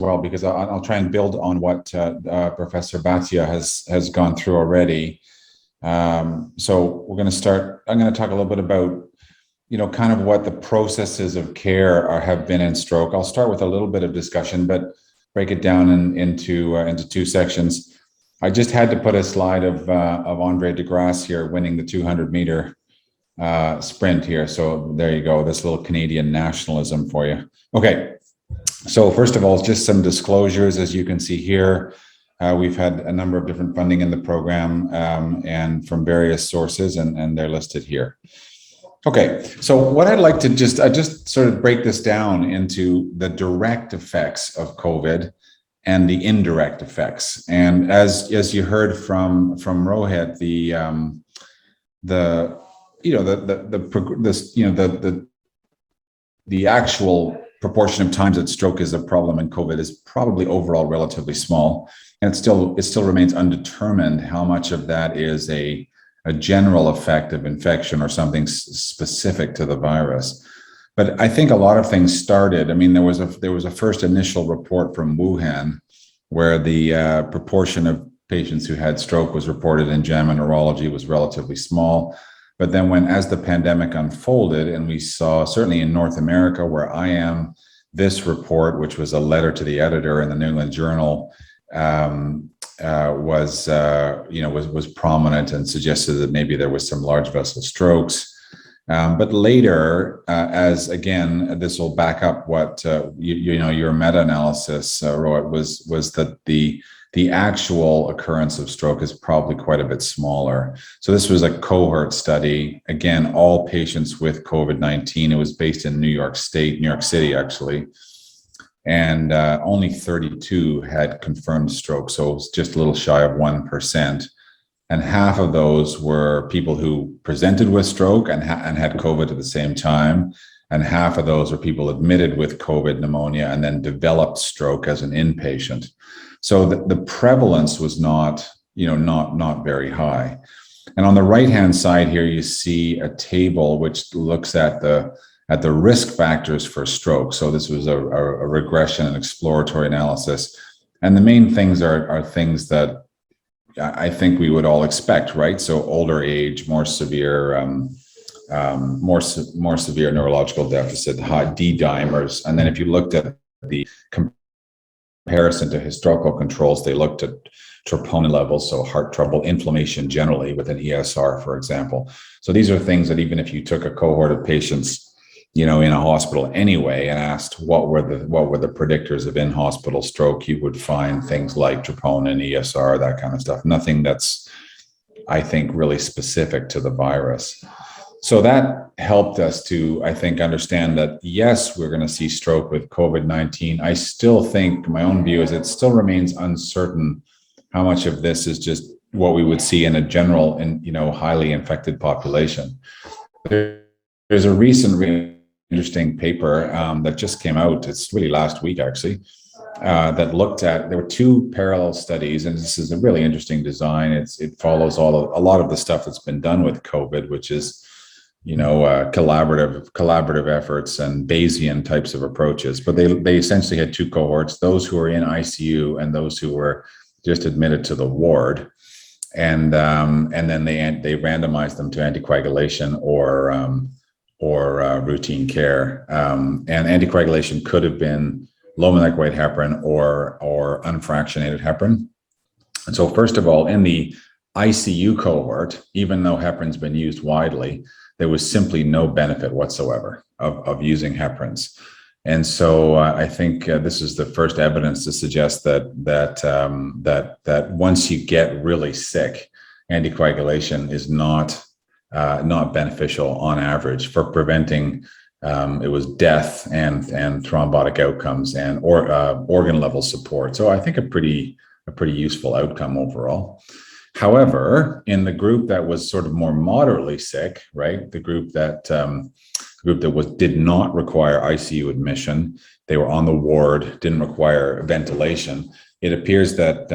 well, because I'll try and build on what Professor Bhatia has gone through already. So we're going to start. I'm going to talk a little bit about, kind of what the processes of care have been in stroke. I'll start with a little bit of discussion, but break it down into two sections. I just had to put a slide of Andre de Grasse here winning the 200-meter sprint here. So there you go. This little Canadian nationalism for you. Okay. So first of all, just some disclosures. As you can see here, we've had a number of different funding in the program and from various sources, and they're listed here. Okay, so what I'd like to just sort of break this down into the direct effects of COVID and the indirect effects. And as you heard from Rohit, the actual proportion of times that stroke is a problem in COVID is probably overall relatively small, and it still remains undetermined how much of that is a general effect of infection or something specific to the virus. But I think a lot of things started. I mean, there was a first initial report from Wuhan where the proportion of patients who had stroke was reported in JAMA neurology was relatively small. But then as the pandemic unfolded, and we saw, certainly in North America where I am, this report, which was a letter to the editor in the New England Journal, was prominent and suggested that maybe there was some large vessel strokes. But later, as again, this will back up what your meta-analysis, Rohit, was that the actual occurrence of stroke is probably quite a bit smaller. So this was a cohort study. Again, all patients with COVID-19. It was based in New York City, actually. And only 32 had confirmed stroke. So it was just a little shy of 1%. And half of those were people who presented with stroke and had COVID at the same time. And half of those were people admitted with COVID pneumonia and then developed stroke as an inpatient. So the prevalence was not very high. And on the right-hand side here, you see a table which looks at the risk factors for stroke. So this was a regression and exploratory analysis. And the main things are things that I think we would all expect, right? So older age, more severe neurological deficit, high D-dimers. And then if you looked at the comparison to historical controls, they looked at troponin levels, so heart trouble, inflammation generally with an ESR, for example. So these are things that even if you took a cohort of patients, in a hospital anyway, and asked what were the predictors of in-hospital stroke, you would find things like troponin, ESR, that kind of stuff. Nothing that's, I think, really specific to the virus. So that helped us to, I think, understand that, yes, we're going to see stroke with COVID-19. I still think, my own view is it still remains uncertain how much of this is just what we would see in a general and, highly infected population. There's a recent interesting paper that just came out. It's really last week, actually, that looked at, there were two parallel studies, and this is a really interesting design. It follows a lot of the stuff that's been done with COVID, which is, collaborative efforts and Bayesian types of approaches. But they essentially had two cohorts: those who were in ICU and those who were just admitted to the ward, and then they randomized them to anticoagulation or routine care. And anticoagulation could have been low molecular weight heparin or unfractionated heparin. And so first of all, in the ICU cohort, even though heparin's been used widely, there was simply no benefit whatsoever of using heparins. And so I think this is the first evidence to suggest that once you get really sick, anticoagulation is not beneficial on average for preventing it was death and thrombotic outcomes and organ level support. So I think a pretty useful outcome overall. However, in the group that was sort of more moderately sick, right, the group that did not require ICU admission, they were on the ward, didn't require ventilation. It appears that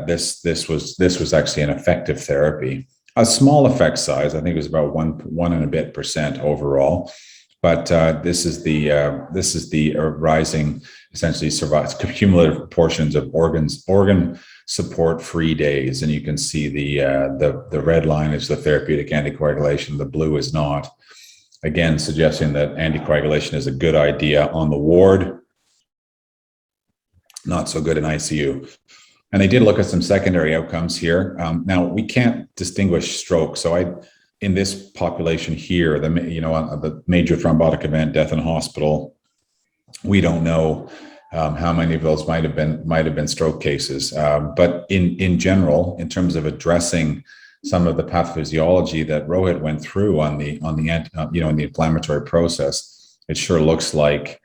this was actually an effective therapy. A small effect size, I think it was about one and a bit% overall. But this is the rising essentially cumulative portions of organ support free days. And you can see the red line is the therapeutic anticoagulation, the blue is not. Again, suggesting that anticoagulation is a good idea on the ward, not so good in ICU. And they did look at some secondary outcomes here. Now, we can't distinguish stroke. So in this population here, the major thrombotic event, death in hospital, we don't know how many of those might have been stroke cases. But in general, in terms of addressing some of the pathophysiology that Rohit went through on the in the inflammatory process, it sure looks like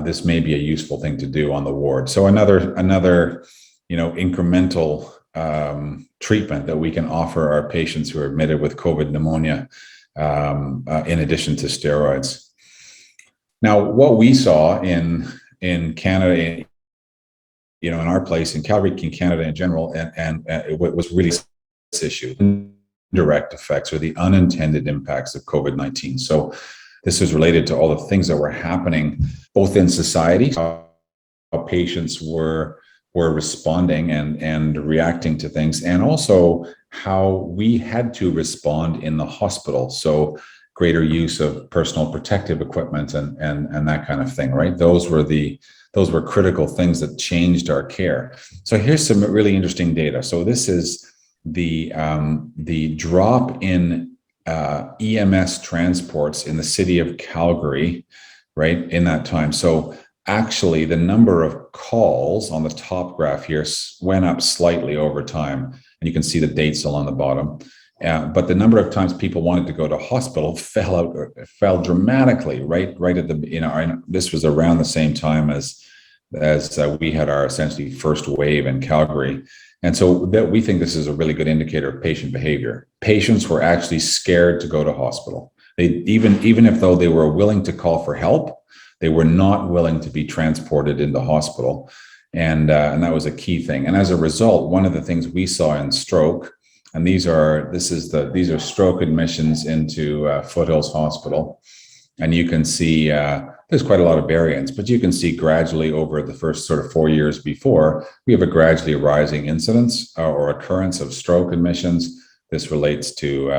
this may be a useful thing to do on the ward. So another incremental treatment that we can offer our patients who are admitted with COVID pneumonia, in addition to steroids. Now, what we saw in Canada, in our place in Calgary, in Canada in general, and what was really this issue, indirect effects or the unintended impacts of COVID-19. So this is related to all the things that were happening both in society, how patients were responding and reacting to things, and also how we had to respond in the hospital. So greater use of personal protective equipment and that kind of thing, right? Those were critical things that changed our care. So here's some really interesting data. So this is the drop in EMS transports in the city of Calgary, right, in that time. So actually, the number of calls on the top graph here went up slightly over time, and you can see the dates along the bottom. But the number of times people wanted to go to hospital fell dramatically, right at the, and this was around the same time as we had our essentially first wave in Calgary. And so that we think this is a really good indicator of patient behavior. Patients were actually scared to go to hospital. They even if though they were willing to call for help, they were not willing to be transported into hospital. And that was a key thing. And as a result, one of the things we saw in stroke, and these are stroke admissions into Foothills Hospital. And you can see there's quite a lot of variance, but you can see gradually over the first sort of 4 years before, we have a gradually rising incidence or occurrence of stroke admissions. This relates to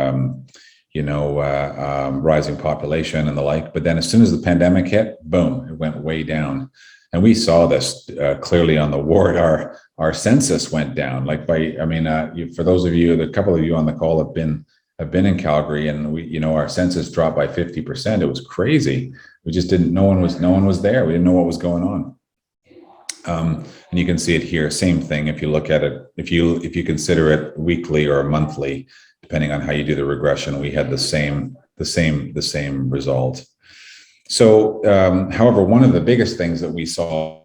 rising population and the like. But then as soon as the pandemic hit, boom, it went way down. And we saw this clearly on the ward. Our census went down. For those of you, a couple of you on the call have been in Calgary, and our census dropped by 50%. It was crazy. We just didn't. No one was there. We didn't know what was going on. And you can see it here. Same thing. If you look at it, if you consider it weekly or monthly, depending on how you do the regression, we had the same result. So, however, one of the biggest things that we saw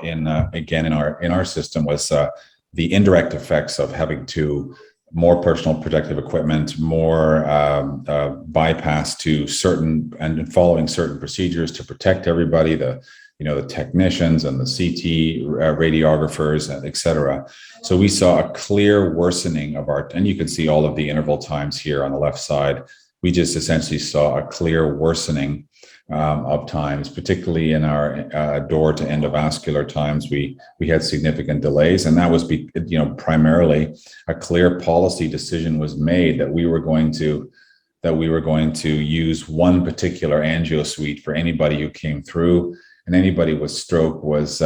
in our system was the indirect effects of having more personal protective equipment, more bypass to certain and following certain procedures to protect everybody, the technicians and the CT radiographers, et cetera. So we saw a clear worsening of and you can see all of the interval times here on the left side. We just essentially saw a clear worsening of times, particularly in our door to endovascular times. We had significant delays, and that was primarily a clear policy decision was made that we were going to use one particular angio suite for anybody who came through, and anybody with stroke was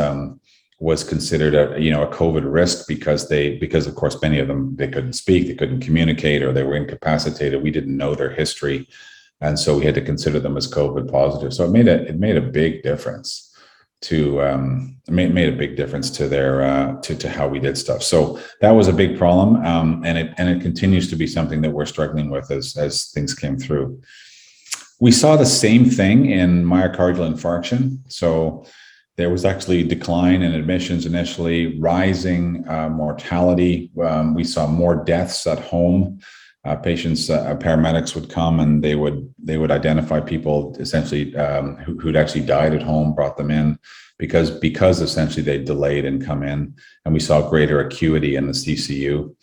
considered a COVID risk because of course many of them, they couldn't speak, they couldn't communicate, or they were incapacitated. We didn't know their history. And so we had to consider them as COVID positive. So it made a big difference to their to how we did stuff. So that was a big problem, and it continues to be something that we're struggling with as things came through. We saw the same thing in myocardial infarction. So there was actually a decline in admissions initially, rising mortality. We saw more deaths at home. Paramedics would come and they would identify people essentially who'd actually died at home, brought them in because essentially they delayed and come in, and we saw greater acuity in the CCU.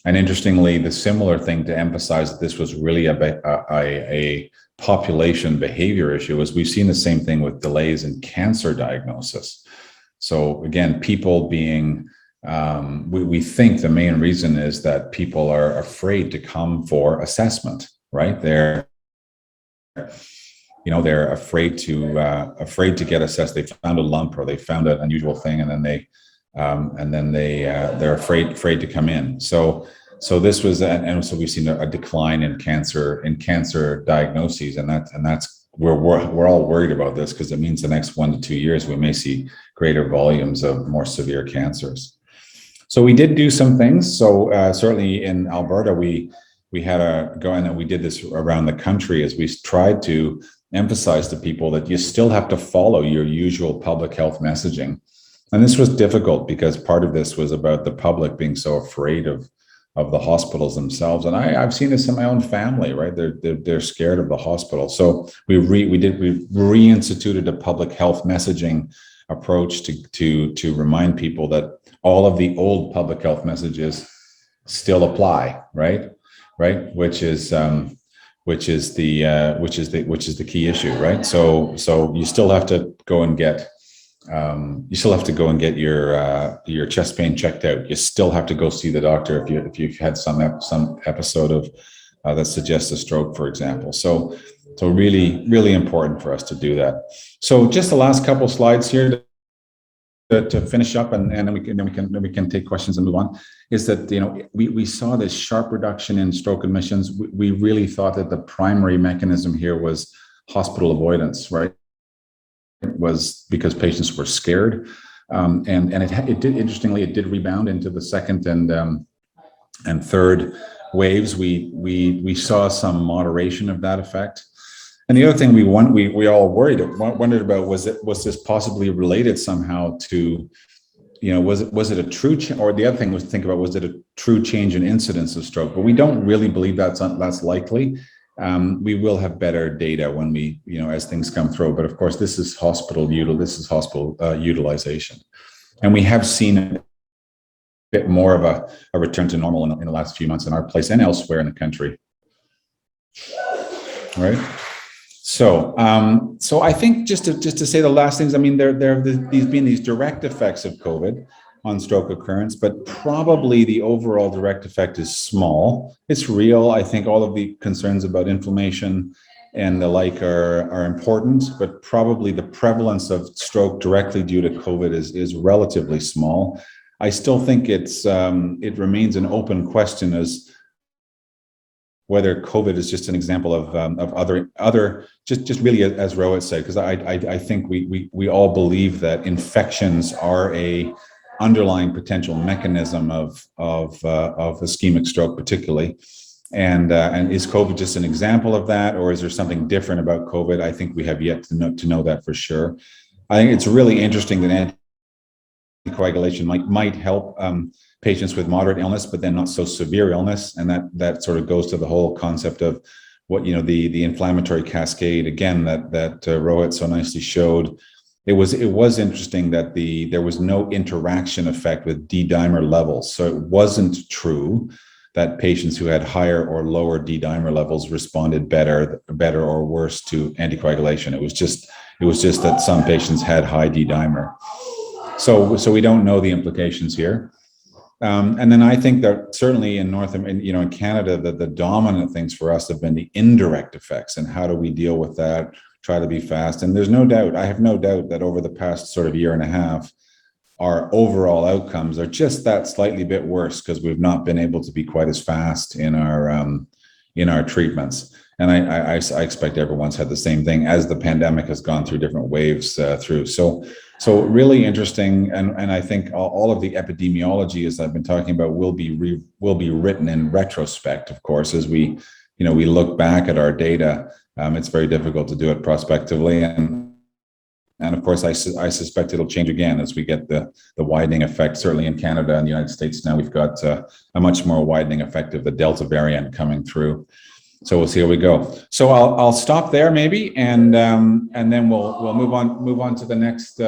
And interestingly, the similar thing to emphasize that this was really a population behavior issue is we've seen the same thing with delays in cancer diagnosis. So again, people being, we think the main reason is that people are afraid to come for assessment, right? They're afraid to get assessed. They found a lump or they found an unusual thing, and then they're afraid to come in. So this was, and so we've seen a decline in cancer diagnoses, and that's we're all worried about this because it means the next 1 to 2 years we may see greater volumes of more severe cancers. So we did do some things. So certainly in Alberta, we had a go in, and we did this around the country as we tried to emphasize to people that you still have to follow your usual public health messaging. And this was difficult because part of this was about the public being so afraid of the hospitals themselves. And I've seen this in my own family, right? They're scared of the hospital. So we reinstituted a public health messaging approach to remind people that all of the old public health messages still apply, right? Which is the key issue, right? So you still have to go and get your chest pain checked out. You still have to go see the doctor if you've had some episode of that suggests a stroke, for example. So really important for us to do that. So just the last couple slides here to finish up, and then we can take questions and move on. Is that we saw this sharp reduction in stroke admissions. We really thought that the primary mechanism here was hospital avoidance, right? It was because patients were scared, and it did, interestingly, it did rebound into the second and third waves. We saw some moderation of that effect. And the other thing we all wondered about was this possibly related somehow to, was it a true or the other thing was to think about, was it a true change in incidence of stroke? But we don't really believe that's likely. We will have better data when we, as things come through. But of course, this is hospital utilization, and we have seen a bit more of a return to normal in the last few months in our place and elsewhere in the country. All right. So I think just to say the last things, I mean, there have been these direct effects of COVID on stroke occurrence, but probably the overall direct effect is small. It's real. I think all of the concerns about inflammation and the like are important, but probably the prevalence of stroke directly due to COVID is relatively small. I still think it remains an open question as whether COVID is just an example of other just really, as Rohit said, because I think we all believe that infections are a underlying potential mechanism of ischemic stroke, particularly, and is COVID just an example of that, or is there something different about COVID? I think we have yet to know that for sure. I think it's really interesting that anticoagulation might help patients with moderate illness, but then not so severe illness, and that sort of goes to the whole concept of what the inflammatory cascade again that Rohit so nicely showed. It was interesting that there was no interaction effect with D-dimer levels, so it wasn't true that patients who had higher or lower D-dimer levels responded better or worse to anticoagulation. It was just that some patients had high D-dimer. So we don't know the implications here. And then I think that certainly in in Canada, the dominant things for us have been the indirect effects, and how do we deal with that, try to be fast. And I have no doubt that over the past sort of year and a half, our overall outcomes are just that slightly bit worse because we've not been able to be quite as fast in our treatments. And I expect everyone's had the same thing as the pandemic has gone through different waves through. So really interesting, and I think all of the epidemiology, as I've been talking about, will be written in retrospect. Of course, as we look back at our data, it's very difficult to do it prospectively, and of course, I suspect it'll change again as we get the widening effect. Certainly in Canada and the United States now, we've got a much more widening effect of the Delta variant coming through. So we'll see how we go. So I'll stop there maybe, and then we'll move on to the next